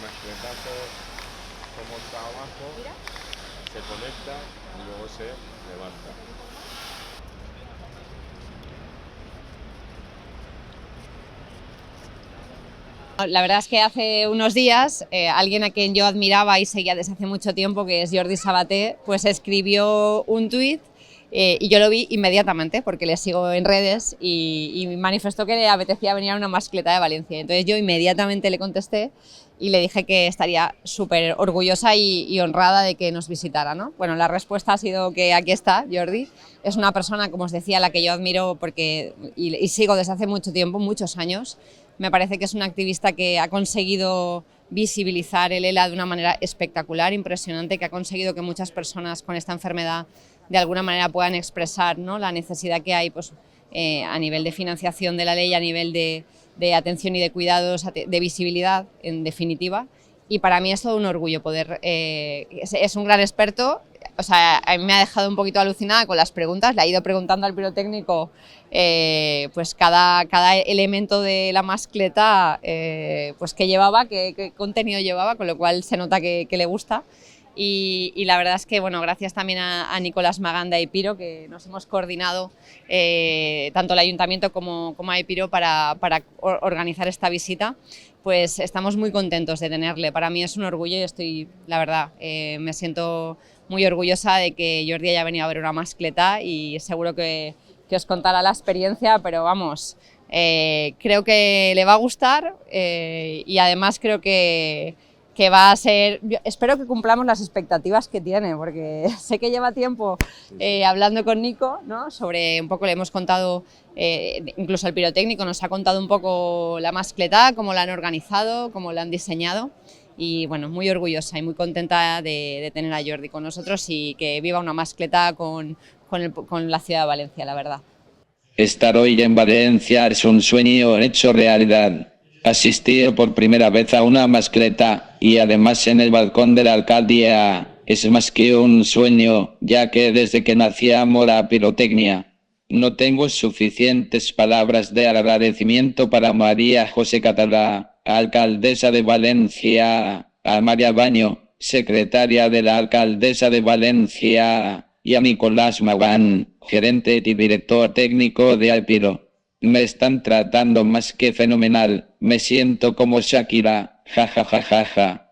mascletazo como está abajo, se conecta y luego se levanta. La verdad es que hace unos días alguien a quien yo admiraba y seguía desde hace mucho tiempo, que es Jordi Sabaté, pues escribió un tuit y yo lo vi inmediatamente porque le sigo en redes y manifestó que le apetecía venir a una mascleta de Valencia. Entonces yo inmediatamente le contesté y le dije que estaría súper orgullosa y honrada de que nos visitara, ¿no? Bueno, la respuesta ha sido que aquí está Jordi. Es una persona, como os decía, a la que yo admiro y sigo desde hace mucho tiempo, muchos años. Me parece que es un activista que ha conseguido visibilizar el ELA de una manera espectacular, impresionante, que ha conseguido que muchas personas con esta enfermedad de alguna manera puedan expresar, ¿no?, la necesidad que hay, pues, a nivel de financiación de la ley, a nivel de atención y de cuidados, de visibilidad, en definitiva. Y para mí es todo un orgullo poder... es un gran experto. O sea, a mí me ha dejado un poquito alucinada con las preguntas. Le ha ido preguntando al pirotécnico pues cada elemento de la mascleta, pues qué llevaba, qué contenido llevaba, con lo cual se nota que le gusta. Y la verdad es que, bueno, gracias también a Nicolás Maganda y Piro, que nos hemos coordinado, tanto el Ayuntamiento como a Epiro, para organizar esta visita. Pues estamos muy contentos de tenerle. Para mí es un orgullo y estoy, la verdad, me siento muy orgullosa de que Jordi haya venido a ver una mascleta y seguro que os contará la experiencia, pero vamos, creo que le va a gustar y además creo que va a ser... Espero que cumplamos las expectativas que tiene, porque sé que lleva tiempo hablando con Nico, ¿no?, sobre un poco, le hemos contado, incluso el pirotécnico nos ha contado un poco la mascleta, cómo la han organizado, cómo la han diseñado, y bueno, muy orgullosa y muy contenta de tener a Jordi con nosotros y que viva una mascleta con la ciudad de Valencia, la verdad. Estar hoy en Valencia es un sueño hecho realidad. Asistir por primera vez a una mascleta, y además en el balcón de la alcaldía, es más que un sueño, ya que desde que nací amo la pirotecnia. No tengo suficientes palabras de agradecimiento para María José Catalá, alcaldesa de Valencia, a María Baño, secretaria de la alcaldesa de Valencia, y a Nicolás Magán, gerente y director técnico de Epiro. Me están tratando más que fenomenal, me siento como Shakira, ja ja ja ja ja.